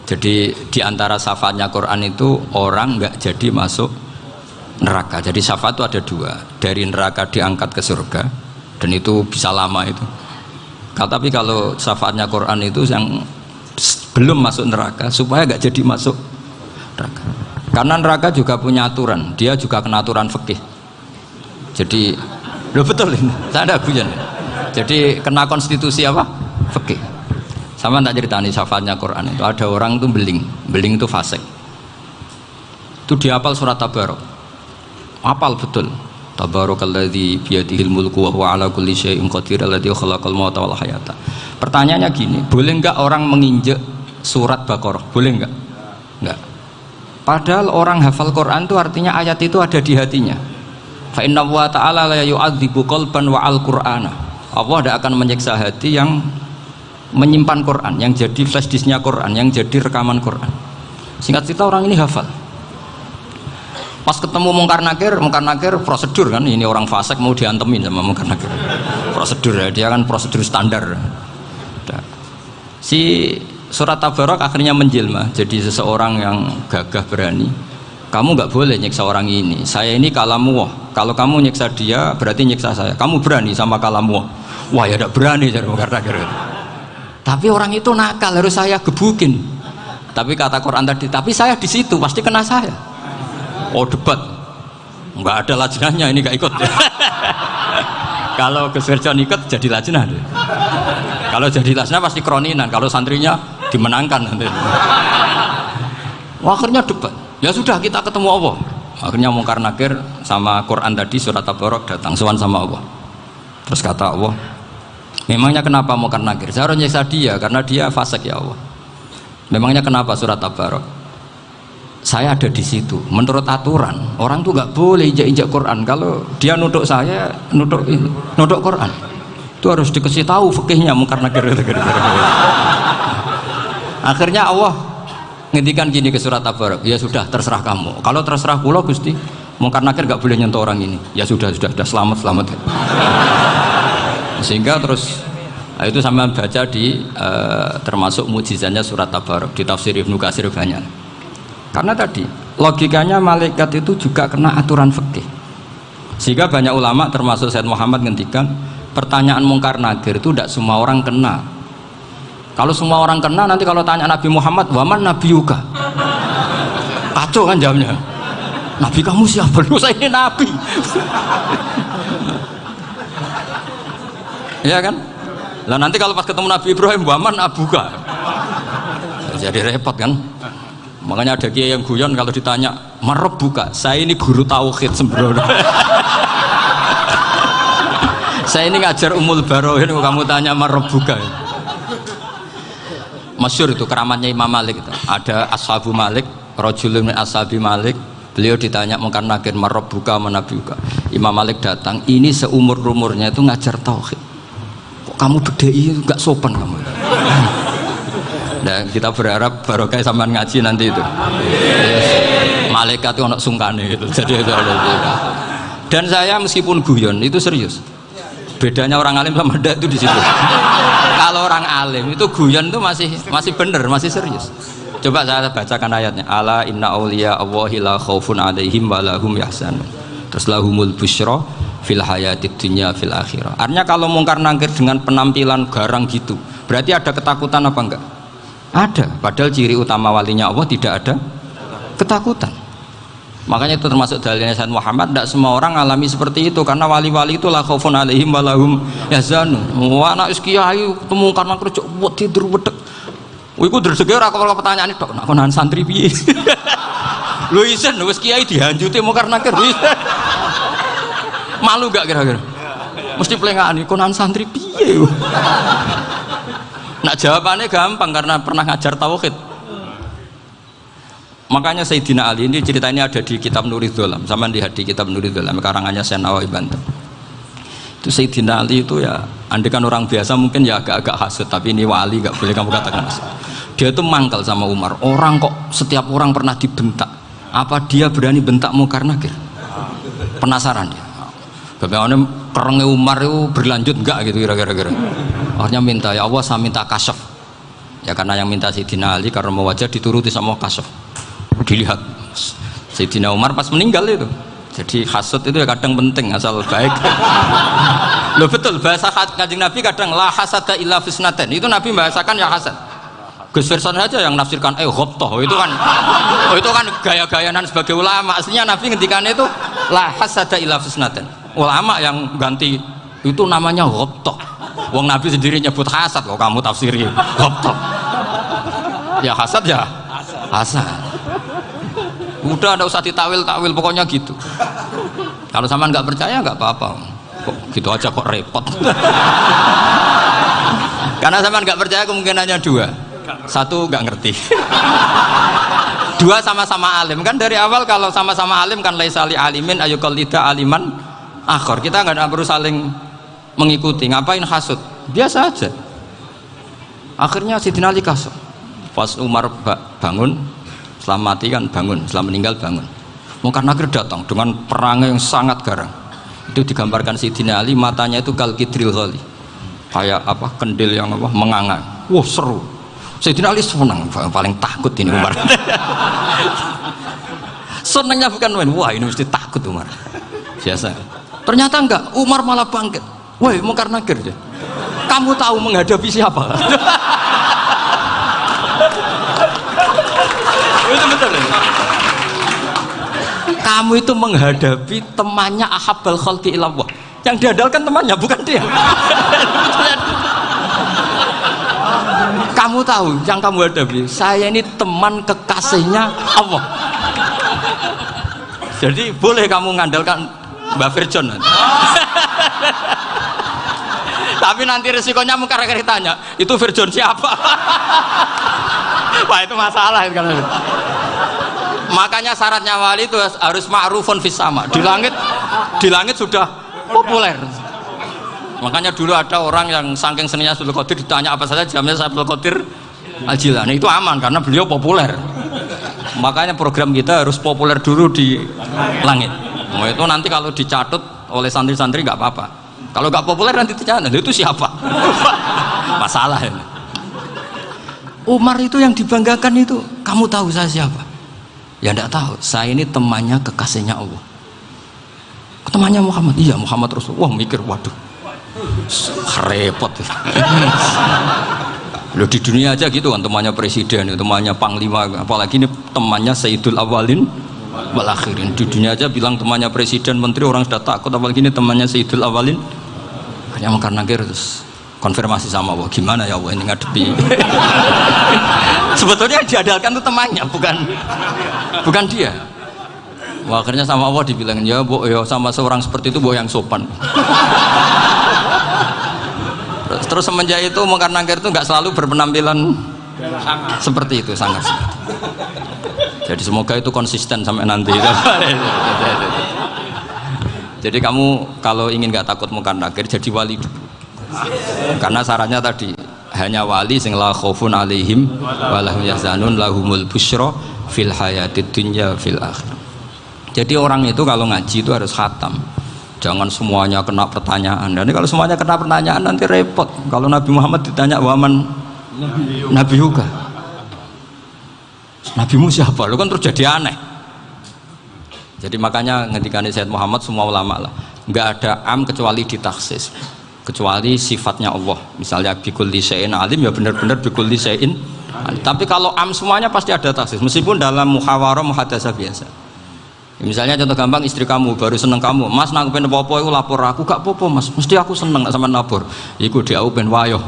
Jadi di antara syafaatnya Quran itu orang nggak jadi masuk neraka. Jadi syafaat itu ada dua, dari neraka diangkat ke surga, dan itu bisa lama itu. Tapi kalau syafaatnya Quran itu yang belum masuk neraka supaya nggak jadi masuk neraka. Karena neraka juga punya aturan, dia juga kena aturan fikih. Jadi, lo betul ini, saya ada guyon. Jadi kena konstitusi apa? Fikih. Sama tak ceritani syafaatnya Quran itu ada orang itu beling itu fasik. Itu dihafal surat Tabarok. Hafal betul. Tabarakalladzi biyadihil mulku wa huwa ala kulli syai'in qadir alladzi khalaqal mauta wal hayata. Pertanyaannya gini, boleh enggak orang menginjek surat Baqarah? Boleh enggak? Enggak. Padahal orang hafal Quran itu artinya ayat itu ada di hatinya. Fa inna wa ta'ala la yu'adzibu qalban wa al-Qur'ana. Allah tidak akan menyiksa hati yang menyimpan Quran, yang jadi flash disknya Quran, yang jadi rekaman Quran. Singkat cerita orang ini hafal. Pas ketemu Mungkar Nakir prosedur kan, ini orang fasik mau diantemin sama Mungkar Nakir. Prosedur ya, dia kan prosedur standar. Si surat Tabarok akhirnya menjelma jadi seseorang yang gagah berani. Kamu nggak boleh nyiksa orang ini. Saya ini kalamullah. Kalau kamu nyiksa dia berarti nyiksa saya. Kamu berani sama kalamullah. Wah ya tidak berani jadi Mungkar Nakir. Tapi orang itu nakal, harus saya gebukin. Tapi kata Quran tadi, tapi saya di situ pasti kena saya. Oh debat, nggak ada lajnahnya, ini nggak ikut. Kalau Gus Wirjon ikut jadi lajnah. Kalau jadi lajnah pasti kroninan. Kalau santrinya dimenangkan nanti. Wah, akhirnya debat. Ya sudah kita ketemu Allah. Akhirnya Mungkar Nakir sama Quran tadi surat Tabarok datang sowan sama Allah. Terus kata Allah, memangnya kenapa Mungkar Nakir? Saya harus nyiksa dia karena dia fasik ya Allah. Memangnya kenapa surat Tabarok? Saya ada di situ. Menurut aturan orang tuh nggak boleh injak-injak Quran. Kalau dia nutuk saya, nutuk Quran, itu harus dikasih tahu fikihnya Mungkar Nakir. Akhirnya Allah ngendikan gini ke surat Tabarok, ya sudah terserah kamu. Kalau terserah kula Gusti, Mungkar Nakir nggak boleh nyentuh orang ini. Ya sudah selamat. Sehingga terus itu sama baca di termasuk mukjizatnya surat Tabarok di tafsir Ibnu Katsir banyak. Karena tadi logikanya malaikat itu juga kena aturan fikih. Sehingga banyak ulama termasuk Said Muhammad ngendikan pertanyaan Mungkar Nakir itu tidak semua orang kena. Kalau semua orang kena nanti kalau tanya Nabi Muhammad, waman nabiyuka? Kacau kan jawabnya. Nabi kamu siapa? Lu saya ini nabi. Ya kan? Lah nanti kalau pas ketemu Nabi Ibrahim, waman abuka? Jadi repot kan? Makanya ada kiai yang guyon kalau ditanya marab buka, saya ini guru tauhid sembrono. Saya ini ngajar Ummul Barohin, kamu tanya marab buka. Masyhur itu keramatnya Imam Malik itu. Ada Ashabu Malik, rajulun min ashabi Malik, beliau ditanya Mungkar Nakir marab buka manabiuka. Imam Malik datang, ini seumur-umurnya itu ngajar tauhid. Kok kamu bedai enggak sopan kamu? Dan kita berharap barokah sampean ngaji nanti itu. Malaikat itu anak sungkane gitu. Jadi itu dan saya meskipun guyon itu serius. Bedanya orang alim sama ndak itu di situ. Kalau orang alim itu guyon itu masih bener, masih serius. Coba saya bacakan ayatnya. Ala inna auliya Allahi la khaufun alaihim wa lahum yahzanun. Terus lahumul busyra fil hayatid dunya fil akhirah. Artinya kalau Mungkar Nakir dengan penampilan garang gitu, berarti ada ketakutan apa enggak? Ada, padahal ciri utama walinya Allah tidak ada ketakutan. Makanya itu termasuk dalilnya Sayyid Muhammad, tidak semua orang alami seperti itu karena wali-wali itu la khaufun alaihim wa lahum yahzanun. Wah anak kiai ketemu karena kerja buat tidur wedek. Iku dreseke ora kok pertanyaan itu, nak konan santri piye? Lho isen wis kiai dihanjuti Mungkar Nakir. Malu gak kira-kira? Mesti pelengahan konan santri piye? Nah jawabannya gampang karena pernah ngajar tauhid. Makanya Sayyidina Ali ini ceritanya ada di kitab Nurul Dholam. Sama lihat di kitab Nurul Dholam karangannya Syekh Nawawi Banten. Itu Sayyidina Ali itu ya, andekan orang biasa mungkin ya agak-agak hasut, tapi ini wali gak boleh kamu katakan hasut. Dia itu mangkal sama Umar. Orang kok setiap orang pernah dibentak. Apa dia berani bentak Mungkar Nakir? Penasaran dia. Bagaimana perangnya Umar itu berlanjut enggak gitu kira-kira. Akhirnya minta, ya Allah saya minta kasyaf. Ya karena yang minta Sayyidina Ali karena mau wajah dituruti sama kasuf. Dilihat Sayyidina Umar pas meninggal itu. Jadi hasud itu ya kadang penting asal baik. Loh betul bahasa Kanjeng Nabi kadang la hasada illa fisnaten. Itu Nabi bahasakan ya hasad. Gus Verson saja yang nafsirkan ghobtoh itu kan gaya-gayanan sebagai ulama. Aslinya Nabi ngendikannya itu la hasada illa fisnaten. Ulama yang ganti itu namanya ghobtoh. Wong Nabi sendiri nyebut hasad kok kamu tafsiri ghobtoh. Ya hasad ya hasad. Udah ada usah ditawil pokoknya gitu. Kalau sama nggak percaya nggak apa-apa. Kok gitu aja kok repot. Karena sama nggak percaya kemungkinannya dua. Satu nggak ngerti. Dua sama-sama alim kan dari awal kalau sama-sama alim kan laisali alimin ayuqallida aliman akhor. Kita nggak perlu saling mengikuti. Ngapain hasud? Biasa aja. Akhirnya Sayyidina Ali kasut. Pas Umar bangun, setelah mati kan bangun, setelah meninggal bangun. Mungkar Nakir datang dengan perangai yang sangat garang. Itu digambarkan Sayyidina Ali matanya itu kal kidril ghali. Kayak apa? Kendil yang apa? Menganga. Wah, seru. Sayyidina Ali senang, paling takut ini Umar. Senangnya bukan main, wah ini mesti takut Umar. Biasa. Ternyata enggak, Umar malah bangkit. Woi, Mungkar Nakir ya. Kamu tahu menghadapi siapa? Itu betul ya? Kamu itu menghadapi temannya ahabbal khalqi ilallah. Yang diandalkan temannya bukan dia. Kamu tahu yang kamu hadapi, saya ini teman kekasihnya Allah. Jadi boleh kamu mengandalkan Mbak Virjon. Tapi nanti resikonya Mungkar Nakir tanya, itu Virjon siapa? Wah itu masalah kan. Makanya syaratnya wali itu harus ma'rufun fis sama. Di langit sudah populer. Makanya dulu ada orang yang saking seninya Abdul Qadir ditanya apa saja jamnya Abdul Qadir Al-Jilani, itu aman karena beliau populer. Makanya program kita harus populer dulu di langit. Nah, itu nanti kalau dicatut oleh santri-santri nggak apa-apa. Kalau nggak populer nanti dicatat itu siapa? Masalah ini. Umar itu yang dibanggakan itu, kamu tahu saya siapa? Ya enggak tahu, saya ini temannya kekasihnya Allah. Temannya Muhammad, iya Muhammad Rasulullah. Wah mikir, waduh, repot. Loh di dunia aja gitu kan, temannya presiden, temannya panglima, apalagi ini temannya Sayyidul Awalin wal Akhirin. Di dunia aja bilang temannya presiden, menteri, orang sudah takut, apalagi ini temannya Sayyidul Awalin. Hanya Mungkar Nakir terus konfirmasi sama Allah, gimana ya Allah ini ngadepi. Sebetulnya diandalkan itu temannya, bukan dia. Wah, akhirnya sama Allah dibilang, ya bu, ya sama seorang seperti itu bu yang sopan. Terus semenjak itu Mungkar Nakir itu nggak selalu berpenampilan seperti itu, sangat. Jadi semoga itu konsisten sampai nanti. Jadi kamu kalau ingin nggak takut Mungkar Nakir, jadi wali dulu. Karena syaratnya tadi hanya wali sing la khaufun alaihim wa lahum yahzanun lahumul busyra fil hayatid dunya fil akhir. Jadi orang itu kalau ngaji itu harus khatam. Jangan semuanya kena pertanyaan. Dan kalau semuanya kena pertanyaan nanti repot. Kalau Nabi Muhammad ditanya waman Nabi juga. Nabimu siapa? Lu kan terus jadi aneh. Jadi makanya ketika Sayyid Muhammad semua ulama lah, nggak ada am kecuali ditaksis, kecuali sifatnya Allah. Misalnya bikulli syai'in alim, ya benar-benar bikulli syai'in alim. Tapi kalau am semuanya pasti ada taksis, meskipun dalam muhawarah muhadasah biasa. Misalnya contoh gampang, istri kamu baru seneng kamu, mas nak pengen apa-apa itu lapor aku, gak apa-apa mas, mesti aku seneng nak sama lapor. Iku dia aku pengen wayo.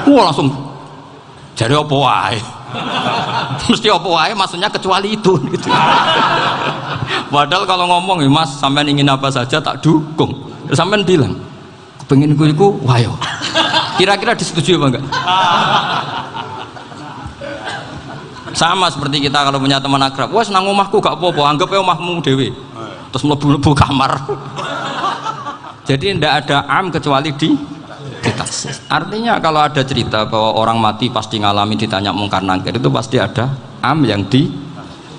Wah langsung jadi apa wae. Mesti apa wae maksudnya kecuali itu gitu. Padahal kalau ngomong ya mas sampean ingin apa saja tak dukung. Terus sampean bilang kepengin iku wayo. Kira-kira disetujui apa enggak? Sama seperti kita kalau punya teman akrab, wes nang omahku gak apa-apa, anggap ya omahmu dewe. Terus mlebu-mlebu kamar. Jadi tidak ada am kecuali di taksis. Artinya kalau ada cerita bahwa orang mati pasti ngalami ditanya Mungkar Nakir, itu pasti ada am yang di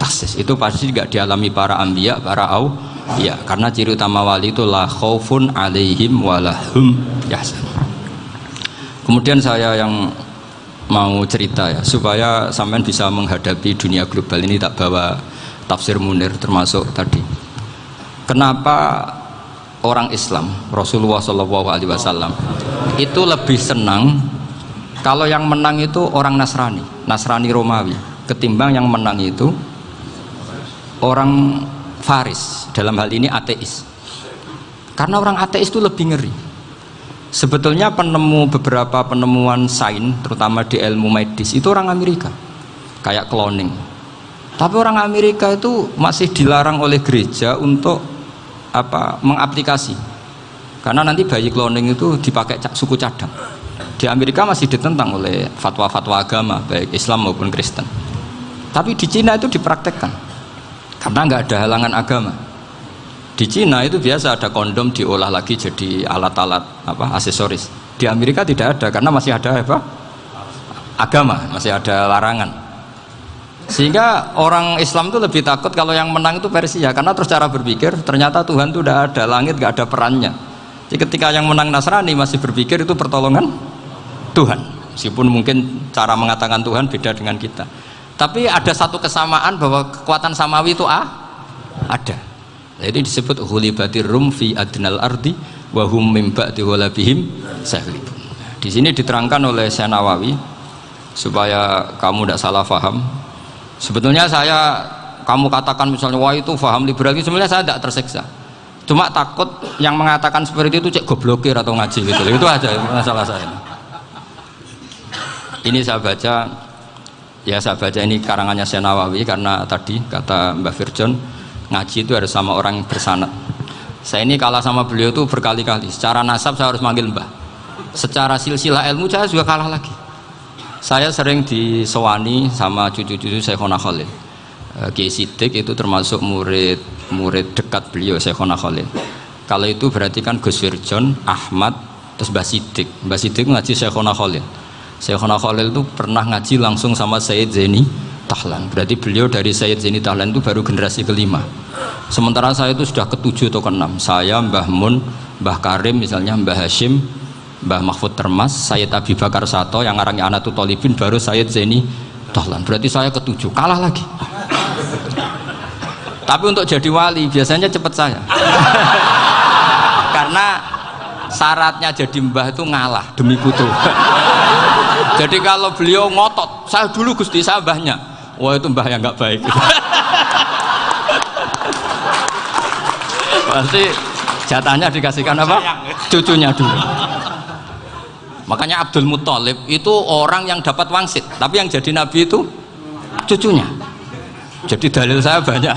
taksis. Itu pasti tidak dialami para anbiya, para auliya. Karena ciri utama wali itu la khaufun alaihim walahum yahzanun. Kemudian saya yang mau cerita ya supaya sampean bisa menghadapi dunia global ini. Tak bawa tafsir Munir termasuk tadi. Kenapa orang Islam Rasulullah SAW itu lebih senang kalau yang menang itu orang Nasrani Romawi ketimbang yang menang itu orang Faris, dalam hal ini ateis. Karena orang ateis itu lebih ngeri. Sebetulnya beberapa penemuan sains terutama di ilmu medis itu orang Amerika, kayak cloning. Tapi orang Amerika itu masih dilarang oleh gereja untuk mengaplikasi, karena nanti bayi cloning itu dipakai suku cadang. Di Amerika masih ditentang oleh fatwa-fatwa agama baik Islam maupun Kristen. Tapi di Cina itu dipraktekkan karena nggak ada halangan agama. Di Cina itu biasa ada kondom diolah lagi jadi alat-alat aksesoris. Di Amerika tidak ada karena masih ada agama, masih ada larangan. Sehingga orang Islam itu lebih takut kalau yang menang itu Persia, karena terus cara berpikir ternyata Tuhan itu tidak ada, langit nggak ada perannya. Jadi ketika yang menang Nasrani masih berpikir itu pertolongan Tuhan, meskipun mungkin cara mengatakan Tuhan beda dengan kita. Tapi ada satu kesamaan bahwa kekuatan samawi itu ada. Jadi disebut hulibatir rum fi adnal ardi wa hum min ba'di ghalabihim sahlibun. Di sini diterangkan oleh Syekh Nawawi supaya kamu tidak salah paham. Sebetulnya kamu katakan misalnya wah itu paham liberal, sebenarnya saya tidak tersiksa. Cuma takut yang mengatakan seperti itu cek goblokir atau ngaji gitu. Itu aja masalah saya. Ini saya baca ini karangannya Syekh Nawawi karena tadi kata Mbah Firjon ngaji itu harus sama orang bersanad. Saya ini kalah sama beliau itu berkali-kali. Secara nasab saya harus manggil mbah. Secara silsilah ilmu saya juga kalah lagi. Saya sering disewani sama cucu-cucu Syekhona Khalil. Kiai Siddiq itu termasuk murid dekat beliau Syekhona Khalil. Kalau itu berarti kan Gus Firjon, Ahmad, terus Mbah Siddiq. Mbah Siddiq ngaji Syekhona Khalil. Syekhona Khalil itu pernah ngaji langsung sama Sayyid Zaini Tahlan. Berarti beliau dari Sayyid Zaini Tahlan itu baru generasi kelima. Sementara saya itu sudah ke-7 atau ke-6. Saya, Mbah Mun, Mbah Karim misalnya, Mbah Hashim, Mbah Mahfud Termas, Sayyid Abi Bakar Sato yang ngarangnya Anatul Talibin, baru Sayyid Zaini Tahlan. Berarti saya ke-7, kalah lagi. Tapi untuk jadi wali biasanya cepat saya. Karena syaratnya jadi mbah itu ngalah demi putu. Jadi kalau beliau ngotot, saya dulu Gusti, saya mbahnya. Wah itu mbah yang nggak baik. Pasti jatahnya dikasihkan apa? Cucunya dulu. Makanya Abdul Muthalib itu orang yang dapat wangsit, tapi yang jadi nabi itu cucunya. Jadi dalil saya banyak.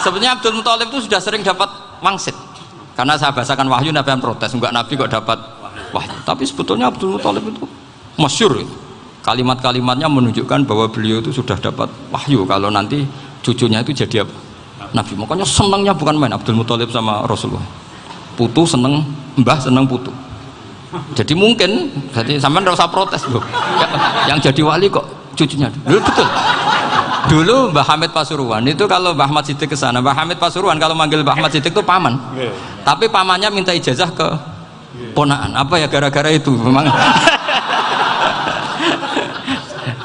Sebenarnya Abdul Muthalib itu sudah sering dapat wangsit. Karena saya bahasakan wahyu, Nabi yang protes, enggak nabi kok dapat wahyu. Tapi sebetulnya Abdul Muthalib itu masyhur. Kalimat-kalimatnya menunjukkan bahwa beliau itu sudah dapat wahyu kalau nanti cucunya itu jadi apa? Nabi. Makanya senangnya bukan main Abdul Muthalib sama Rasulullah. Putu seneng, mbah seneng putu. Jadi mungkin, jadi sampean enggak usah protes loh. Yang jadi wali kok cucunya. Dulu betul. Dulu Mbah Hamid Pasuruan itu kalau Mbah Ahmad Siddiq ke sana, Mbah Hamid Pasuruan kalau manggil Mbah Ahmad Siddiq itu paman. Tapi pamannya minta ijazah ke ponaan. Apa ya gara-gara itu memang.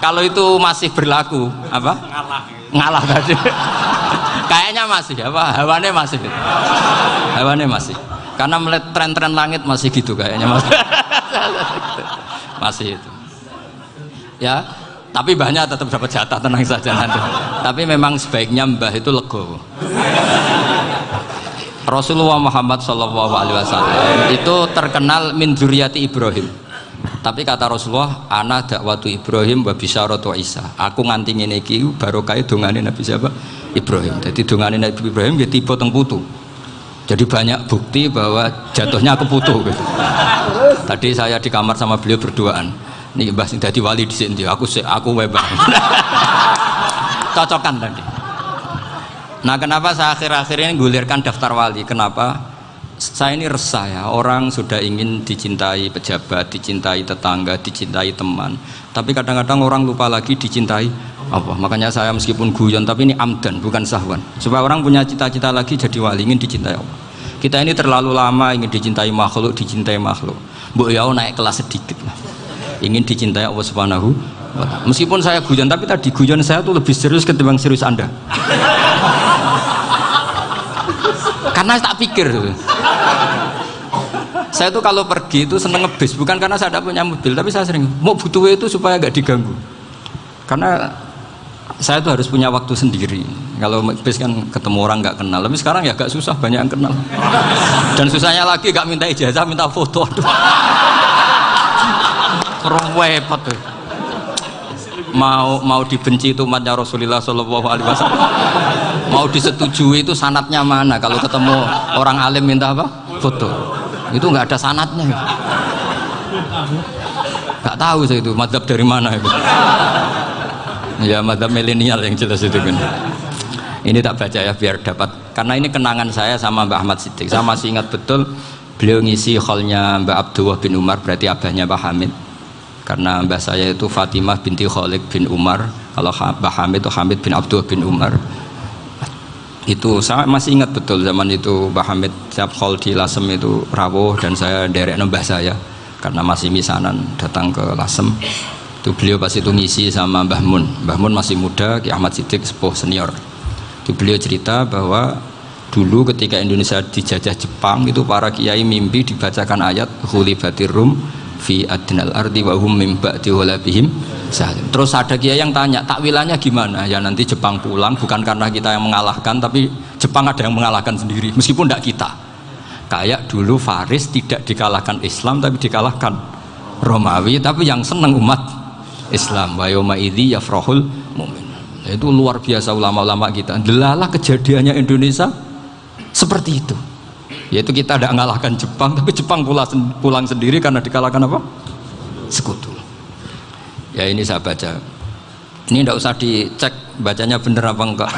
Kalau itu masih berlaku apa? Ngalah tadi. Kayaknya masih apa? Hawane masih. Karena melihat tren-tren langit masih gitu kayaknya masih. Masih itu. Ya, tapi mbahnya tetap dapat jatah, tenang saja nanti. Tapi memang sebaiknya mbah itu legowo. Rasulullah Muhammad SAW itu terkenal min dzurriyyati Ibrahim. Tapi kata Rasulullah, ana dakwatu Ibrahim wa bisyaratu Isa. Aku nganti ngene iki barokah dongane Nabi siapa? Ibrahim. Jadi dongane Nabi Ibrahim ya tiba teng putu. Jadi banyak bukti bahwa jatuhnya ke putu gitu. Tadi saya di kamar sama beliau berduaan. Nih Mbah sing dadi wali di sini, aku webah. Cocokan tadi. Nah, kenapa saya akhir-akhir ini gulirkan daftar wali? Kenapa? Saya ini resah ya, orang sudah ingin dicintai pejabat, dicintai tetangga, dicintai teman. Tapi kadang-kadang orang lupa lagi dicintai apa. Makanya saya meskipun guyon, tapi ini amdan, bukan sahwan. Supaya orang punya cita-cita lagi jadi wali, ingin dicintai Allah. Kita ini terlalu lama ingin dicintai makhluk. Mbok ya naik kelas sedikit lah. ingin dicintai Allah Subhanahu wa Ta'ala. Meskipun saya guyon, tapi tadi guyon saya tuh lebih serius ketimbang serius Anda. Karena tak pikir tuh. Saya tuh kalau pergi itu seneng ngebis, bukan karena saya tidak punya mobil, tapi saya sering mau butuh itu supaya nggak diganggu. Karena saya tuh harus punya waktu sendiri. Kalau bis kan ketemu orang nggak kenal, tapi sekarang ya agak susah, banyak yang kenal. Dan susahnya lagi nggak minta ijazah, minta foto. Aduh. Repot tuh. Mau dibenci itu umatnya Rasulullah Shallallahu Alaihi Wasallam. Mau disetujui itu sanatnya mana? Kalau ketemu orang alim minta apa? Foto. Itu nggak ada sanatnya. Nggak tahu saya itu madzhab dari mana itu. Ya madzhab milenial yang jelas itu kan. Ini tak baca ya biar dapat, karena ini kenangan saya sama Mbak Ahmad Siddiq. Saya masih ingat betul beliau ngisi hallnya Mbak Abdullah bin Umar, berarti abahnya Mbak Hamid. Karena mbah saya itu Fatimah binti Khalid bin Umar, kalau Mbah Hamid itu Hamid bin Abdullah bin Umar. Itu saya masih ingat betul zaman itu Mbah Hamid setiap hall di Lasem itu rawuh dan saya derek mbah saya karena masih misanan datang ke Lasem. Itu beliau pas itu ngisi sama Mbah Mun. Mbah Mun masih muda, Ki Ahmad Siddiq sepuh senior. Itu beliau cerita bahwa dulu ketika Indonesia dijajah Jepang itu para kiai mimpi dibacakan ayat Ghulibatir Rum fi adnal ardi wa hum min ba'di ghalabihim salim. Terus ada kiai yang tanya, takwilannya gimana? Ya nanti Jepang pulang bukan karena kita yang mengalahkan, tapi Jepang ada yang mengalahkan sendiri meskipun tidak kita. Kayak dulu Faris tidak dikalahkan Islam tapi dikalahkan Romawi, tapi yang senang umat Islam. Wa yauma idzi yafrahul mu'min. Itu luar biasa ulama-ulama kita. Delalah kejadiannya Indonesia seperti itu. Yaitu kita tidak mengalahkan Jepang, tapi Jepang pulang sendiri karena dikalahkan apa? Sekutu. Ya ini saya baca. Ini tidak usah dicek bacanya bener apa enggak,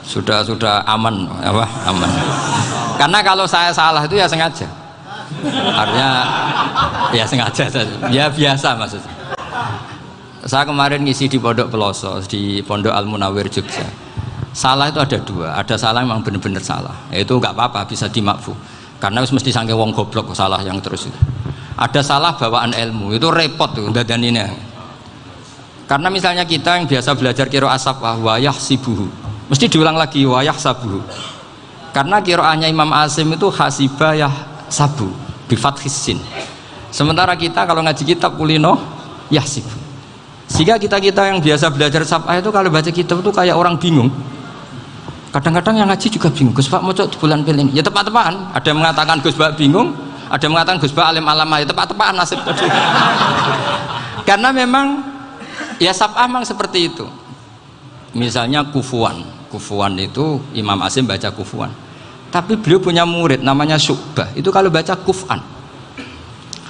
sudah aman apa? Aman. Karena kalau saya salah itu ya sengaja. Artinya ya sengaja saja. Ya biasa maksudnya. Saya kemarin ngisi di Pondok Peloso, di Pondok Al Munawir Jogja. Salah itu ada dua, ada salah memang benar-benar salah. Itu nggak apa-apa, bisa dimakfu. Karena mesti sangke wong goblok salah yang terus itu. Ada salah bawaan ilmu, itu repot tuh dadan ini. Karena misalnya kita yang biasa belajar qiraah safah wayah sibuhu, mesti diulang lagi wayah sabuhu. Karena qiraahnya Imam Asim itu hasibah yah sabu bi fathis sin. Sementara kita kalau ngaji kitab kulino yahsibu. Sehingga kita yang biasa belajar safah itu kalau baca kitab itu kayak orang bingung. Kadang-kadang yang ngaji juga bingung. Gus Pak mau di bulan pilih ya tepat-tepatan. Ada yang mengatakan Gus Pak bingung, ada yang mengatakan Gus Pak alim alama ya tepat-tepatan nasib tadi. Karena memang ya safah memang seperti itu. Misalnya kufuan itu Imam Asim baca kufuan. Tapi beliau punya murid namanya Syu'bah. Itu kalau baca kuf'an.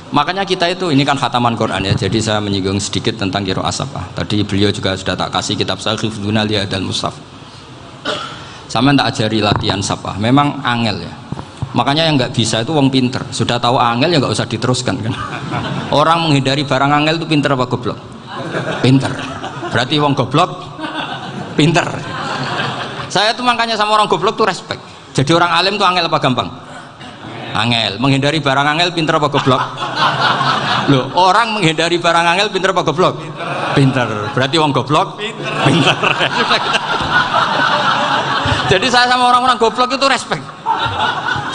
Makanya kita itu, ini kan khataman Quran ya, jadi saya menyinggung sedikit tentang qiraah safah. Tadi beliau juga sudah tak kasih kitab saya Hifdzuna Lihadal Mushaf. Sama tak ajari latihan safah, memang angel ya. Makanya yang nggak bisa itu wong pinter, sudah tahu angel ya nggak usah diteruskan kan. Orang menghindari barang angel itu pinter apa goblok? Pinter. Berarti wong goblok pinter. Saya tuh makanya sama orang goblok tuh respect. Jadi orang alim tuh angel apa gampang? Angel. Menghindari barang angel pinter apa goblok? Loh, orang menghindari barang angel pinter apa goblok? Pinter. Berarti wong goblok pinter. Jadi saya sama orang-orang goblok itu respect.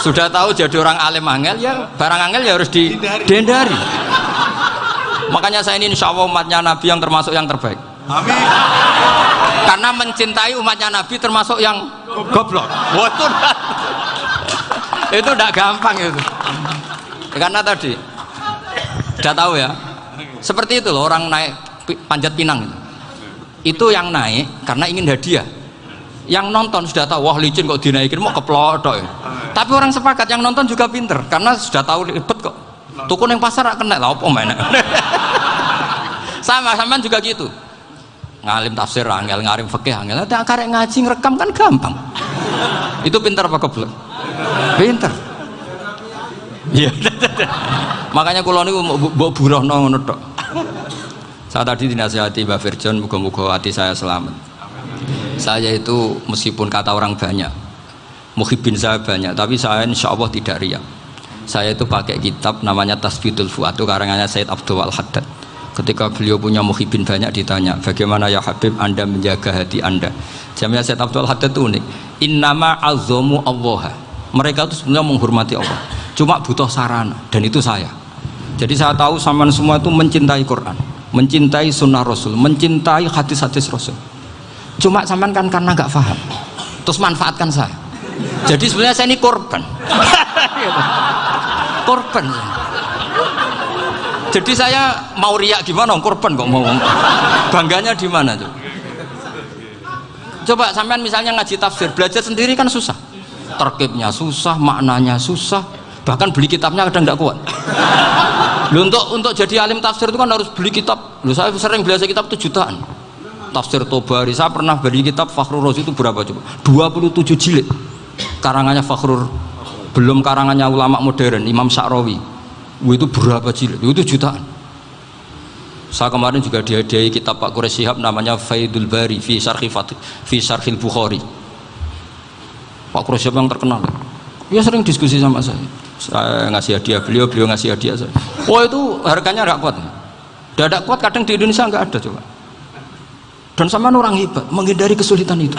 Sudah tahu jadi orang alim angel ya barang angel ya harus dihindari. Makanya saya ini insya Allah umatnya Nabi yang termasuk yang terbaik. Amin. Karena mencintai umatnya Nabi termasuk yang goblok. Waduh. Itu tidak gampang itu. Karena tadi sudah tahu ya. Seperti itu loh orang naik panjat pinang itu yang naik karena ingin hadiah. Yang nonton sudah tahu wah licin kok dinaikin mau keplodok ya. Tapi orang sepakat yang nonton juga pinter karena sudah tahu ribet kok. Tukun yang pasar kena lah apa mana. Sama juga gitu. Ngalim tafsir angel, ngalim fikih angel. Ada karek ngaji ngerekam kan gampang. Itu pinter apa goblok? Pinter. Iya. Makanya kula niku mbok burohno ngono tok. Saya tadi dinasihati Mbak Virjon muga-muga hati saya selamat. Saya itu meskipun kata orang banyak, muhibbin saya banyak, tapi saya insya Allah tidak riya. Saya itu pakai kitab namanya Tasbitul Fuad, itu karangannya Said Abdul Al-Haddad. Ketika beliau punya muhibin banyak ditanya, bagaimana ya Habib Anda menjaga hati Anda? Jamnya Said Abdul Al-Haddad itu unik. Innama azzamu Allah. Mereka itu sebenarnya menghormati Allah, cuma butuh sarana, dan itu saya. Jadi saya tahu sampean semua itu mencintai Quran, mencintai sunnah Rasul, mencintai hadis-hadis Rasul. Cuma sampean kan karena nggak paham, terus manfaatkan saya. Jadi sebenarnya saya ini korban. Korban. Jadi saya mau riak gimana? Korban kok mau. Bangganya di mana tuh? Coba sampean misalnya ngaji tafsir, belajar sendiri kan susah. Terkibnya susah, maknanya susah, bahkan beli kitabnya kadang nggak kuat. Loh, untuk jadi alim tafsir itu kan harus beli kitab. Loh, saya sering belajar kitab itu jutaan. Tafsir Tobari, saya pernah beli kitab Fakhrur Razi itu berapa coba? 27 jilid. Karangannya Fakhrur, belum karangannya ulama modern Imam Sya'rawi. Itu berapa jilid? Itu jutaan. Saya kemarin juga dihadiahi kitab Pak Quraish Shihab namanya Faidul Bari fi Syarhil Bukhari. Pak Quraish Shihab yang terkenal. Dia sering diskusi sama saya. Saya ngasih hadiah beliau, beliau ngasih hadiah saya. Oh itu harganya nggak kuat. Tidak kuat, kadang di Indonesia nggak ada coba. Dan sama orang hebat menghindari kesulitan itu.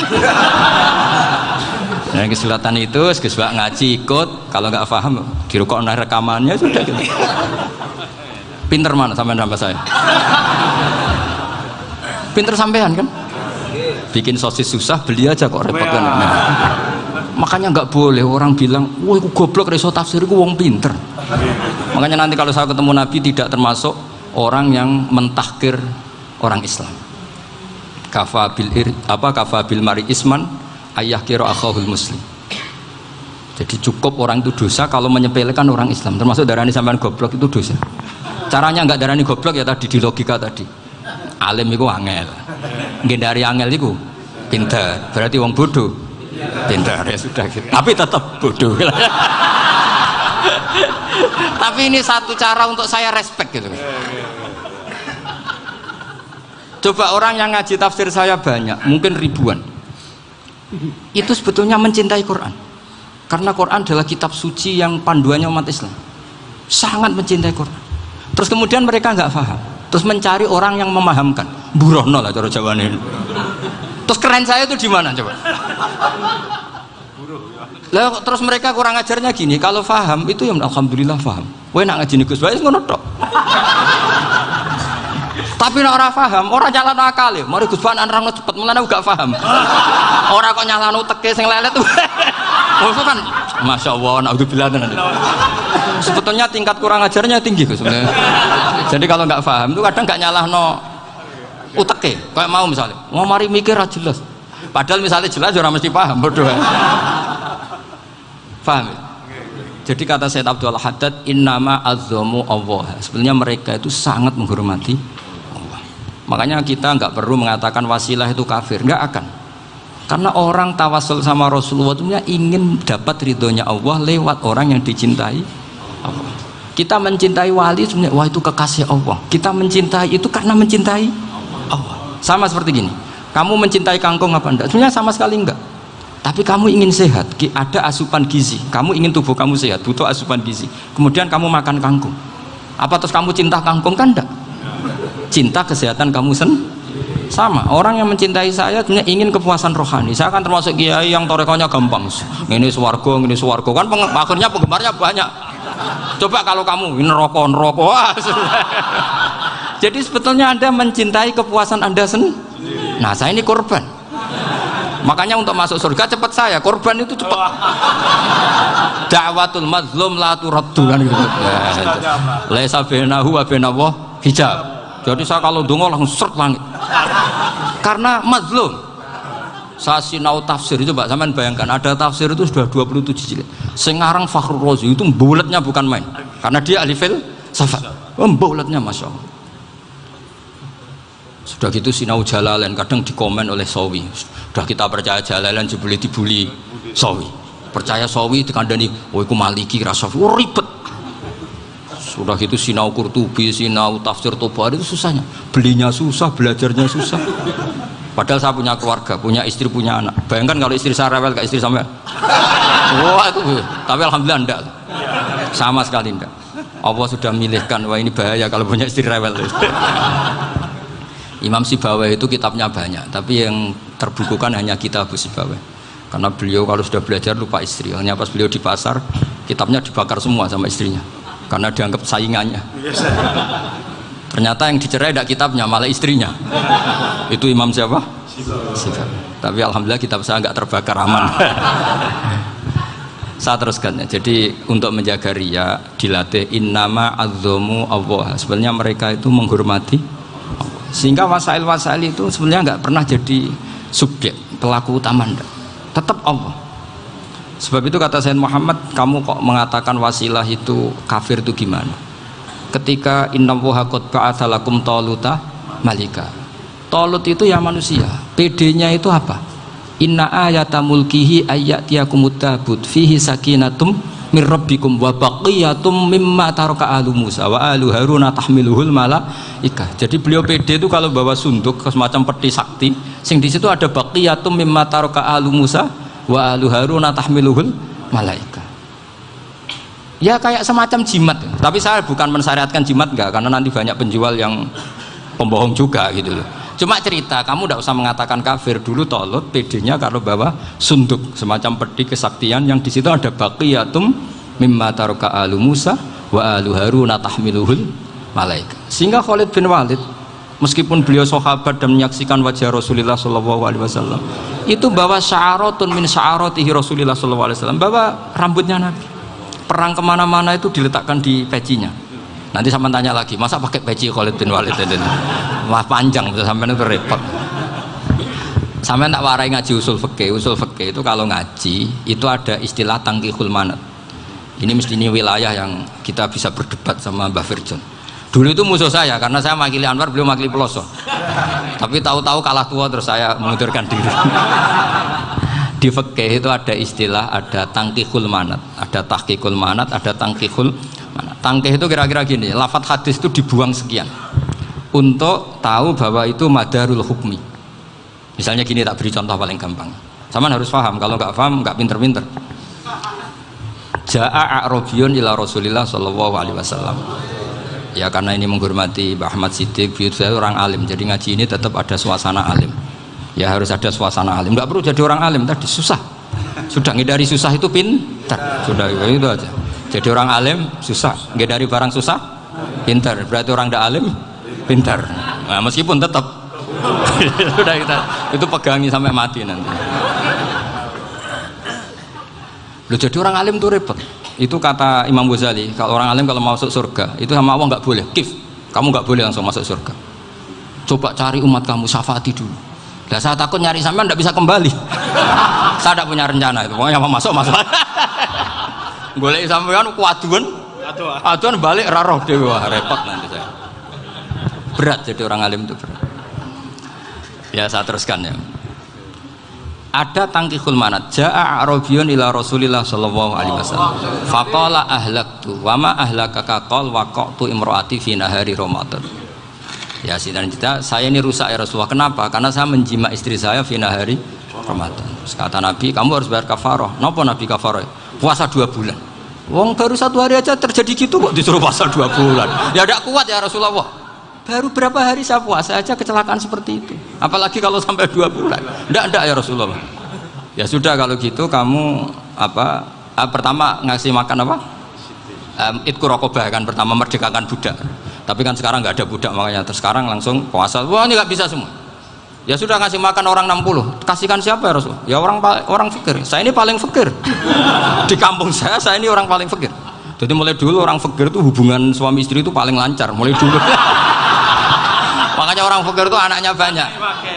Nah, kesulitan itu sebab ngaji ikut, kalau nggak paham dirukokno rekamannya sudah gitu. Pinter mana sampean sama saya? Pinter sampean kan? Bikin sosis susah, beli aja kok repot kan. Nah, makanya nggak boleh orang bilang, wah aku goblok reso tafsir, aku wong pinter. Makanya nanti kalau saya ketemu Nabi tidak termasuk orang yang mentahkir orang Islam. Kafa bil mari isman ayah kira akhahul muslim. Jadi cukup orang itu dosa kalau menyepelekan orang Islam, termasuk darani sampean goblok itu dosa. Caranya nggak darani goblok ya tadi di logika tadi. Alim itu angel, ngendari angel itu pinter, berarti wong bodoh pinter ya sudah gitu. Tapi tetap bodoh. Tapi ini satu cara untuk saya respect gitu. Coba orang yang ngaji tafsir saya banyak, mungkin ribuan. Itu sebetulnya mencintai Quran. Karena Quran adalah kitab suci yang panduannya umat Islam. Sangat mencintai Quran. Terus kemudian mereka nggak paham. Terus mencari orang yang memahamkan. Burono lah cara Jawane. Terus keren saya itu di mana coba? Lah terus mereka kurang ajarnya gini, kalau paham itu ya alhamdulillah paham. Kowe nak ngaji Gus Bae ngono tok. Tapi nek ora paham, ora nyalano akal ya. Mari Gus Bae nerangno cepet, mulane gak paham. Ora kok nyalano teke sing lelet tuh. Oh itu kan Masya Allah, naudzubillah. Sebetulnya tingkat kurang ajarnya tinggi Gus sebenarnya. Jadi kalau nggak paham itu kadang nggak nyalahno uteke. Kayak mau misalnya, mau mari mikir aja jelas. Padahal misalnya jelas orang mesti paham, bodoh. Paham ya? Jadi kata Said Abdul Haddad, innama azzamu Allah. Sebenarnya mereka itu sangat menghormati Allah. Makanya kita nggak perlu mengatakan wasilah itu kafir, nggak akan. Karena orang tawasul sama Rasulullah itu ingin dapat ridhonya Allah lewat orang yang dicintai Allah. Kita mencintai wali sebenarnya, wah itu kekasih Allah. Kita mencintai itu karena mencintai Allah. Sama seperti gini, kamu mencintai kangkung apa enggak? Sebenarnya sama sekali enggak. Tapi kamu ingin sehat, ada asupan gizi. Kamu ingin tubuh kamu sehat, butuh asupan gizi. Kemudian kamu makan kangkung. Apa terus kamu cinta kangkung? Kan enggak. Cinta kesehatan kamu sama. Orang yang mencintai saya sebenarnya ingin kepuasan rohani. Saya kan termasuk kiai yang torekonya gampang. Ini swarga, kan akhirnya penggemarnya banyak. Coba kalau kamu neraka. Jadi sebetulnya Anda mencintai kepuasan Anda sendiri. Nah, saya ini korban. Makanya untuk masuk surga cepat saya, korban itu cepat. Da'watul mazlum la turaddu kan gitu. Laisa bainahu wa bainallah hijab. Jadi saya kalau dongo langsung seret langit. Karena mazlum. Saya sinau tafsir itu Pak, sampean bayangkan ada tafsir itu sudah 27 jilid. Sengarang Fakhrur Razi itu bulatnya bukan main. Karena dia ahli filsafat. Bulatnya Masya Allah. Sudah gitu sinau Jalalain kadang dikomen oleh Sawi. Sudah kita percaya Jalalain boleh dibully Sawi. Percaya Sawi dikandani, oh iku Maliki Rasafi. Oh ribet. Sudah gitu sinau Qurtubi, sinau tafsir Tobari itu susahnya. Belinya susah, belajarnya susah. Padahal saya punya keluarga, punya istri, punya anak. Bayangkan kalau istri saya rewel kayak istri sampean. Wah itu, tapi alhamdulillah enggak. Sama sekali enggak. Allah sudah milihkan, wah ini bahaya kalau punya istri rewel. Imam Sibawayh itu kitabnya banyak, tapi yang terbukukan hanya kitab Sibawayh. Karena beliau kalau sudah belajar lupa istri. Hanya pas beliau di pasar, kitabnya dibakar semua sama istrinya. Karena dianggap saingannya. Ternyata yang dicerai tidak kitabnya, malah istrinya. Itu Imam siapa? Sibawayh. Tapi alhamdulillah kitab saya nggak terbakar, aman. Saya teruskan ya. Jadi untuk menjaga ria dilatih innama azzamu Allah. Sebenarnya mereka itu menghormati Allah. Sehingga wasail-wasail itu sebenarnya nggak pernah jadi subjek pelaku utama, enggak. Tetap Allah. Sebab itu kata Sayyid Muhammad, kamu kok mengatakan wasilah itu kafir itu gimana? Ketika innallaha qad ba'atsa lakum taluta malika. Talut itu ya manusia. PD-nya itu apa? Inna ayata mulkihi ayyatiyakumut tabut fihi sakinatum mir rabbikum wa baqiyatum mimma taraka alu Musa wa alu Haruna tahmiluhul malaikah. Jadi beliau pede itu kalau bawa sunduk semacam peti sakti, sing di situ ada baqiyatum mimma taraka alu Musa wa alu Haruna tahmiluhul malaikah. Ya kayak semacam jimat. Tapi saya bukan mensyariatkan jimat enggak, karena nanti banyak penjual yang pembohong juga gitu loh. Cuma cerita, kamu tidak usah mengatakan kafir. Dulu Tolut PD-nya kalau bawa sunduk semacam peti kesaktian yang di situ ada baqiyatum mimma taraka alu Musa wa alu Haruna tahmiluhul malaika. Sehingga Khalid bin Walid meskipun beliau sahabat dan menyaksikan wajah Rasulullah SAW, itu bawa sya'aratun min sya'aratihi Rasulullah SAW, bawa rambutnya Nabi. Perang kemana-mana itu diletakkan di pecinya. Nanti sama tanya lagi, masa pakai peci Khalid bin Walid ini? Wah panjang, sampai itu repot. Sampai tak warai ngaji usul fikih. Usul fikih itu kalau ngaji itu ada istilah tangkihul manat. Ini mesti ini wilayah yang kita bisa berdebat sama Mbah Firjon. Dulu itu musuh saya karena saya makili Anwar, beliau makili Peloso. Tapi tahu-tahu kalah tua terus saya mengundurkan diri. Di fikih itu ada istilah, ada tangkihul manat, ada tahqiqul manat, ada tangkihul manat. Tangkih itu kira-kira gini, lafadz hadis itu dibuang sekian untuk tahu bahwa itu madarul hukmi. Misalnya gini, tak beri contoh paling gampang. Sama harus paham, kalau nggak paham nggak pinter-pinter. Ja'a a'rabiyun ila Rasulillah sallallahu alaihi wasallam. Ya karena ini menghormati Mbah Ahmad Siddiq, saya orang alim, jadi ngaji ini tetap ada suasana alim. Ya harus ada suasana alim. Nggak perlu jadi orang alim tadi susah. Sudah ngindari susah itu pintar. Sudah itu aja. Jadi orang alim susah, ngindari barang susah pintar. Berarti orang tidak alim pintar. Nah, meskipun tetap sudah kita itu pegangi sampai mati nanti. Loh, jadi orang alim itu repot. Itu kata Imam Ghazali, kalau orang alim kalau mau masuk surga itu sama Allah nggak boleh. Kif, kamu nggak boleh langsung masuk surga. Coba cari umat kamu, syafaati dulu. Nah, saya takut nyari sampean tidak bisa kembali. Saya tidak punya rencana itu. Pokoknya mau masuk. Golek sampean kuaduan. Aduan balik raroh dewe, repot nanti saya. Berat jadi orang alim itu berat. Ya saya teruskan ya. Ada tangkihul manat. Ja'a a'rabiyun ila Rasulillah sallallahu alaihi wasallam. Faqala ahlaktu wa ma ahlakaka qal waqa'tu imraati fi nahari Ramadan. Ya dan kita, saya ini rusak ya Rasulullah. Kenapa? Karena saya menjima istri saya fi nahari Ramadan. Terus kata Nabi, kamu harus bayar kafarah. Napa Nabi kafarah? Puasa 2 bulan. Wong baru 1 hari aja terjadi gitu kok disuruh puasa 2 bulan. Ya tidak kuat ya Rasulullah. Baru berapa hari saya puasa aja kecelakaan seperti itu. Apalagi kalau sampai 2 bulan. Tidak ya Rasulullah. Ya sudah kalau gitu kamu pertama ngasih makan apa? Itqu raqabah kan, pertama merdekakan budak. Tapi kan sekarang nggak ada budak, makanya terus sekarang langsung puasa. Wah ini nggak bisa semua. Ya sudah ngasih makan orang 60. Kasihkan siapa ya Rasul? Ya orang fakir. Saya ini paling fakir. Di kampung saya ini orang paling fakir. Jadi mulai dulu orang fakir itu hubungan suami istri itu paling lancar. Mulai dulu. Makanya orang fakir itu anaknya banyak.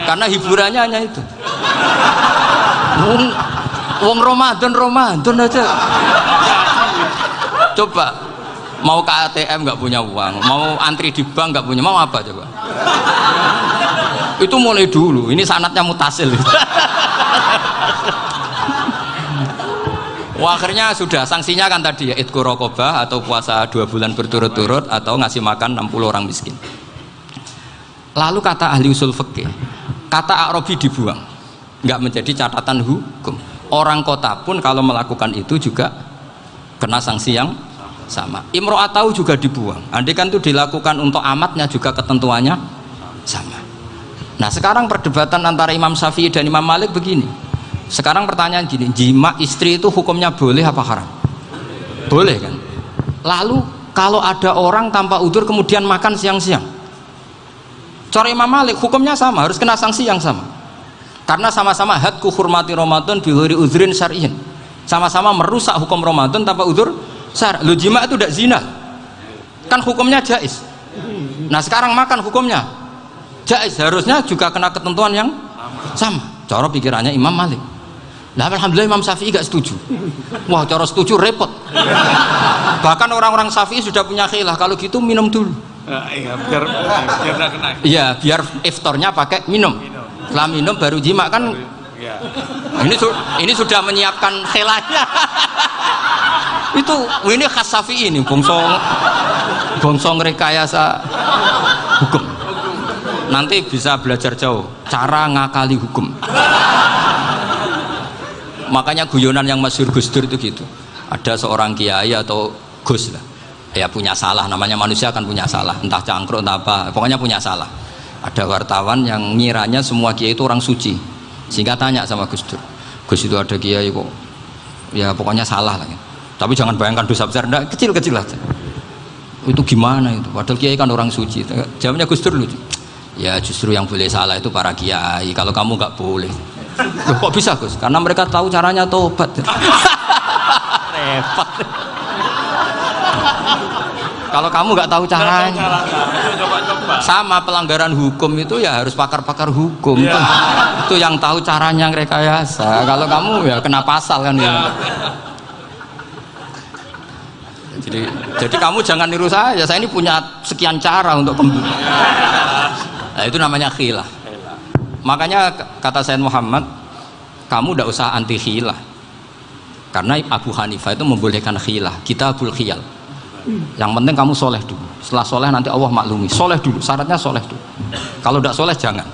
Karena hiburannya hanya itu. Wong Ramadan aja. Coba mau ke ATM nggak punya uang, mau antri di bank nggak punya, mau apa coba? Itu mulai dulu. Ini sanatnya mutasil. Wah, akhirnya sudah sanksinya kan tadi ya itqu raqabah atau puasa 2 bulan berturut-turut atau ngasih makan 60 orang miskin. Lalu kata ahli usul fikih, kata A'rabi dibuang, nggak menjadi catatan hukum. Orang kota pun kalau melakukan itu juga kena sanksi yang sama. Imro'atahu juga dibuang. Andai kan itu dilakukan untuk amatnya juga ketentuannya sama. Nah sekarang perdebatan antara Imam Syafi'i dan Imam Malik begini. Sekarang pertanyaan gini, jima istri itu hukumnya boleh apa haram? Boleh kan? Lalu kalau ada orang tanpa udzur kemudian makan siang-siang, cara Imam Malik hukumnya sama, harus kena sanksi yang sama. Karena sama-sama hadku hurmati Ramadan bi ghairi udzrin syar'iyyin. Sama-sama merusak hukum Ramadan tanpa udzur syar'. Lu jima itu tidak zina. Kan hukumnya jaiz. Nah, sekarang makan hukumnya jaiz, harusnya juga kena ketentuan yang sama. Cara pikirannya Imam Malik. Nah, alhamdulillah Imam Syafi'i gak setuju. Wah, cara setuju repot. Bahkan orang-orang Syafi'i sudah punya khilaf, kalau gitu minum dulu. Iya, biar gak kena. Iya, biar iftarnya pakai minum. Setelah minum baru jima kan. Ya. Ini sudah menyiapkan khilafnya. Ini khas Syafi'i ini, bongsong rekayasa hukum. Nanti bisa belajar jauh cara ngakali hukum. Makanya guyonan yang masyhur Gus Dur itu gitu. Ada seorang kiai atau Gus lah, ya punya salah, namanya manusia kan punya salah, entah cangkruk entah apa, pokoknya punya salah. Ada wartawan yang ngiranya semua kiai itu orang suci, sehingga tanya sama Gus Dur, Gus itu ada kiai kok ya pokoknya salah lah gitu. Tapi jangan bayangkan dosa besar, enggak, kecil-kecil aja. Itu gimana itu, padahal kiai kan orang suci. Jawabnya Gus Dur lucu, ya justru yang boleh salah itu para kiai, kalau kamu nggak boleh. Loh, kok bisa Gus? Karena mereka tahu caranya tobat. Repot. Kalau kamu nggak tahu caranya, sama pelanggaran hukum itu ya harus pakar-pakar hukum. Itu yang tahu caranya rekayasa. Kalau kamu ya kena pasal kan ya. Jadi kamu jangan niru saya. Saya ini punya sekian cara untuk nah, itu namanya khilaf. Makanya kata Sayyid Muhammad, kamu tidak usah anti khilaf, karena Abu Hanifah itu membolehkan khilaf. Kita bul khiyal. Yang penting kamu soleh dulu. Setelah soleh nanti Allah maklumi. Soleh dulu, syaratnya soleh dulu. Kalau tidak soleh jangan.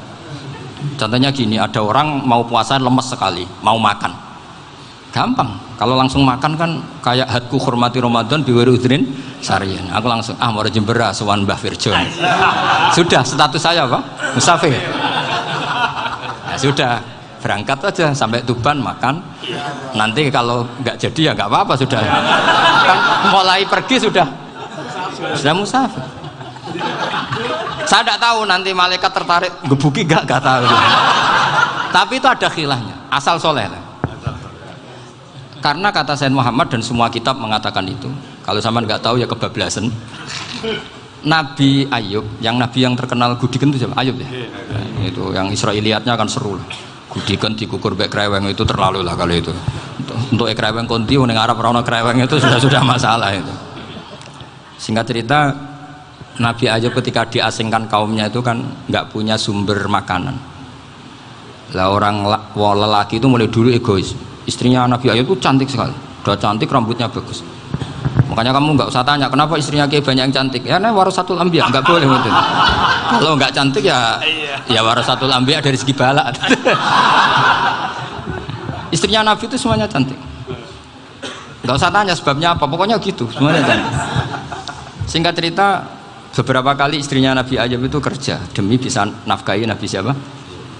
Contohnya gini, ada orang mau puasa lemes sekali, mau makan, gampang. Kalau langsung makan kan kayak hadku hormati Ramadan biwiri udrin syar'iyyin. Aku langsung mau jembera sowan Mbah Firjon. Sudah status saya apa? Musafir. Ya sudah, berangkat aja sampai Tuban makan. Nanti kalau nggak jadi ya nggak apa-apa, sudah kan mulai pergi sudah musafir. Saya tidak tahu nanti malaikat tertarik gebuki nggak tahu. Tapi itu ada khilafnya, asal soleh lah. Karena kata Sayyid Muhammad dan semua kitab mengatakan itu. Kalau sama nggak tahu ya kebablasan. Nabi Ayub, nabi yang terkenal Gudiken itu siapa? Ayub ya. Nah, itu yang Israiliyatnya kan seru lah. Gudiken dikukur bek kreweng itu terlalu lah kalau itu. Untuk kreweng konti ning Arab ora ono kreweng itu sudah masalah itu. Singkat cerita, Nabi Ayub ketika diasingkan kaumnya itu kan nggak punya sumber makanan. Lah orang lelaki itu mulai dulu egois. Istrinya Nabi Ayub itu cantik sekali, udah cantik, rambutnya bagus. Makanya kamu nggak usah tanya kenapa istrinya kayak banyak yang cantik. Ya, nah warasatul anbiya, nggak boleh gitu. Kalau nggak cantik ya warasatul anbiya dari segi balak. Istrinya Nabi itu semuanya cantik. Nggak usah tanya sebabnya apa, pokoknya gitu, semuanya cantik. Singkat cerita, beberapa kali istrinya Nabi Ayub itu kerja demi bisa nafkahi Nabi siapa?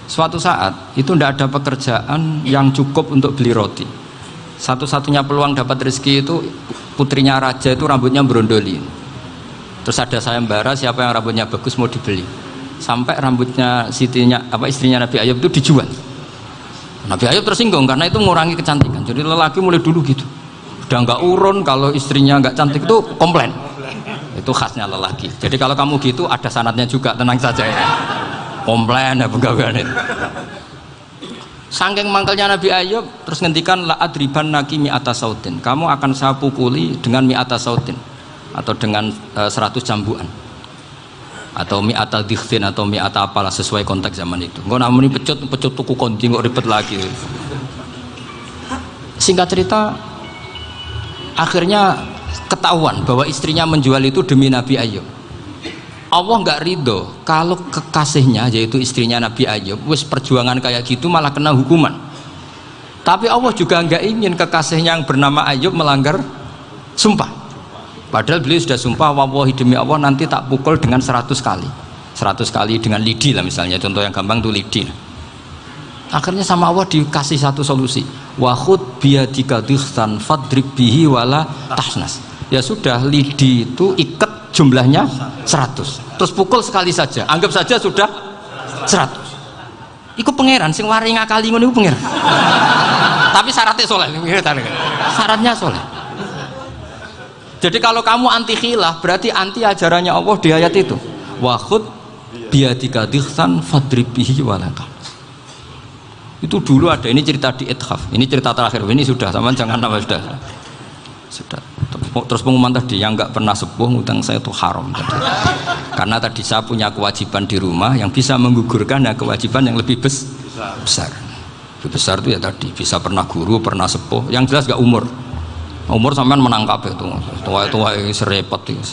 Suatu saat itu tidak ada pekerjaan yang cukup untuk beli roti. Satu-satunya peluang dapat rezeki itu putrinya raja itu rambutnya berondoli. Terus ada sayembara siapa yang rambutnya bagus mau dibeli. Sampai rambutnya istrinya Nabi Ayub itu dijual. Nabi Ayub tersinggung karena itu mengurangi kecantikan. Jadi lelaki mulai dulu gitu. Udah nggak urun kalau istrinya nggak cantik itu komplain. Itu khasnya lelaki. Jadi kalau kamu gitu ada sanadnya juga, tenang saja ya. Komplain ya pegawaian itu. Saking mangkelnya Nabi Ayub terus ngendikan la adriban naki mi'ata sautin. Kamu akan saya pukuli dengan mi'ata sautin atau dengan 100 cambukan. Atau mi'ata dikhtin atau mi'ata apalah sesuai konteks zaman itu. Engko namanya pecut tuku konti kok ribet lagi. Singkat cerita akhirnya ketahuan bahwa istrinya menjual itu demi Nabi Ayub. Allah nggak ridho kalau kekasihnya yaitu istrinya Nabi Ayub wis perjuangan kayak gitu malah kena hukuman. Tapi Allah juga nggak ingin kekasihnya yang bernama Ayub melanggar sumpah. Padahal beliau sudah sumpah, wallahi demi Allah nanti tak pukul dengan 100 kali. 100 kali dengan lidi lah misalnya, contoh yang gampang tuh lidi. Akhirnya sama Allah dikasih satu solusi. Wa khud biyadika dighsan fadrib bihi wala tahnas. Ya sudah, lidi itu ikat jumlahnya 100. Terus pukul sekali saja. Anggap saja sudah 100. Iku pangeran sing wari ngakali ngono iku pangeran. Tapi syaratnya soleh. Syaratnya soleh. Jadi kalau kamu anti khilaf berarti anti ajarannya Allah di ayat itu. Wa khud biyadika dighsan fadrib bihi wala tahnas. Itu dulu ada, ini cerita di Ithaf, ini cerita terakhir, ini sudah, sama jangan nama sudah. Terus pengumuman tadi, yang nggak pernah sepuh ngutang saya itu haram tadi. Karena tadi saya punya kewajiban di rumah yang bisa menggugurkan ya kewajiban yang lebih besar. Lebih besar itu ya tadi, bisa pernah guru, pernah sepuh, yang jelas nggak umur. Umur sampean menangkap itu, tua-tua serepot itu.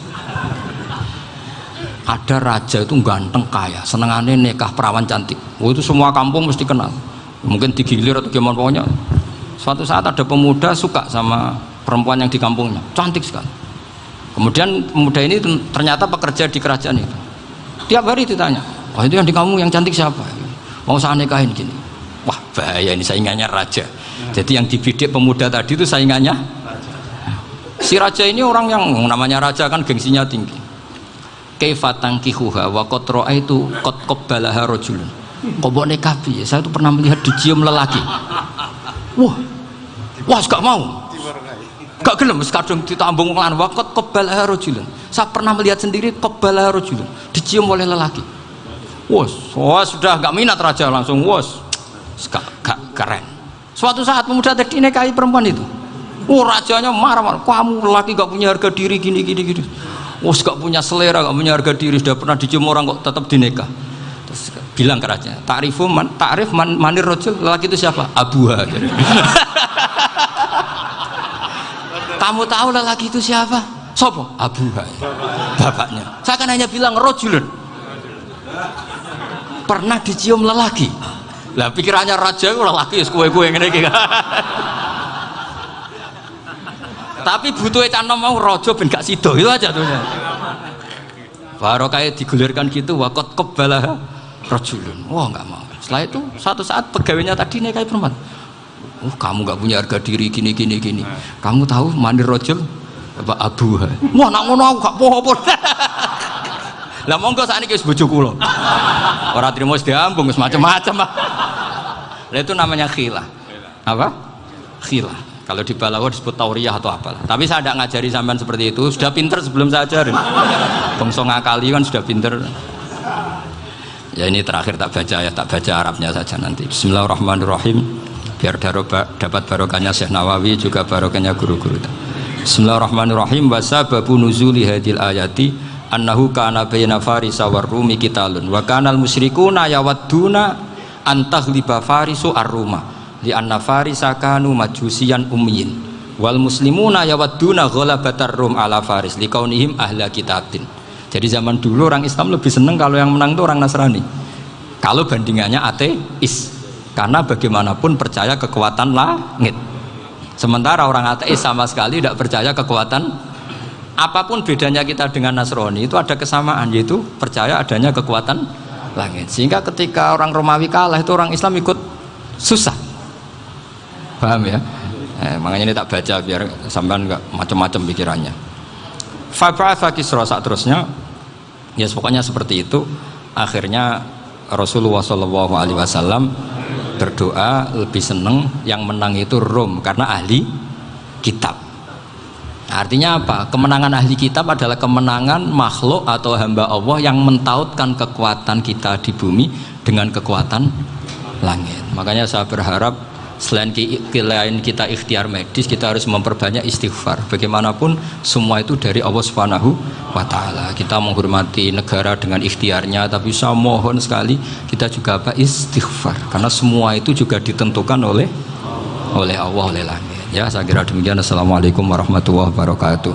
Ada raja itu ganteng kaya, senengannya nikah perawan cantik. Oh, itu semua kampung mesti kenal. Mungkin digilir atau gimana pokoknya. Suatu saat ada pemuda suka sama perempuan yang di kampungnya, cantik sekali. Kemudian pemuda ini ternyata pekerja di kerajaan itu. Tiap hari ditanya, wah itu yang di kampung yang cantik siapa? Mau saya nikahin gini. Wah bahaya, ini saingannya raja. Jadi yang dibidik pemuda tadi itu saingannya. Si raja ini orang yang namanya raja kan gengsinya tinggi. Kaifatang kihuha wa qad ra'aitu qad qabbalaha rajulun. Kobok nekabi, saya itu pernah melihat dicium lelaki. Wah, gak mau. Gak gelem, kadang ditambung lan waqat qabbalaha rajulun. Saya pernah melihat sendiri qabbalaha rajulun, dicium oleh lelaki. Wah, sudah gak minat raja langsung, gak keren. Suatu saat pemuda tadi nikahi perempuan itu. Rajanya marah-marah, kamu lelaki gak punya harga diri gini. Gak punya selera, gak punya harga diri, sudah pernah dicium orang kok tetap dinikah. Bilang ke raja, ta'rif manir rajul, lelaki itu siapa? Abuha. Kamu tahu lelaki itu siapa? Sopo? Abuha. Bapaknya. Saya kan hanya bilang rajulun. Pernah dicium lelaki. Lah pikirannya raja itu lelaki kue-kue ngene iki. Tapi butuhnya canom mau raja ben gak sida itu aja tuh. Baru kayak digulirkan gitu, wakot kebalah rajulun. Wah nggak mau. Setelah itu satu saat pegawainya tadi nikahi perempuan. Kamu nggak punya harga diri gini. Kamu tahu mandir rajul apa abuha? Wah nak ngono aku gak poho. Lah monggo sakniki wis bojo kula. Ora trimo wis diambung wis macam-macam. Lah itu namanya khilah. Apa? Khilah. Kalau di Balawa disebut tauriyah atau apalah. Tapi saya tidak ngajari sampean seperti itu. Sudah pinter sebelum saya ajarin. Bangsa ngakali kan sudah pinter. Ya ini terakhir tak baca Arabnya saja nanti. Bismillahirrahmanirrahim. Biar dapat barokahnya Syekh Nawawi juga barokahnya guru-guru. Bismillahirrahmanirrahim. Wasababu nuzuli hadil ayati annahu kana baina farisa war rumi qitalun wa kanal musyrikuna yawadduna antaghliba farisu ar-ruma li anna farisa kanu majusiyan ummiyin wal muslimuna yawadduna ghalabatar rum ala faris liqaunihim ahla kitabin. Jadi zaman dulu orang Islam lebih senang kalau yang menang itu orang Nasrani. Kalau bandingannya ateis, karena bagaimanapun percaya kekuatan langit. Sementara orang ateis sama sekali tidak percaya kekuatan. Apapun bedanya kita dengan Nasrani itu ada kesamaan, yaitu percaya adanya kekuatan langit. Sehingga ketika orang Romawi kalah itu orang Islam ikut susah. Paham ya? Makanya ini tak baca biar sampean nggak macam-macam pikirannya. Fab'atha Kisra saat terusnya, ya pokoknya seperti itu. Akhirnya Rasulullah SAW berdoa lebih seneng yang menang itu Rom karena ahli kitab. Artinya apa? Kemenangan ahli kitab adalah kemenangan makhluk atau hamba Allah yang mentautkan kekuatan kita di bumi dengan kekuatan langit. Makanya saya berharap selain kita ikhtiar medis, kita harus memperbanyak istighfar. Bagaimanapun semua itu dari Allah Subhanahu wa Ta'ala. Kita menghormati negara dengan ikhtiarnya, tapi saya mohon sekali kita juga istighfar, karena semua itu juga ditentukan oleh Allah, oleh langit. Ya, saya kira demikian. Assalamualaikum warahmatullahi wabarakatuh.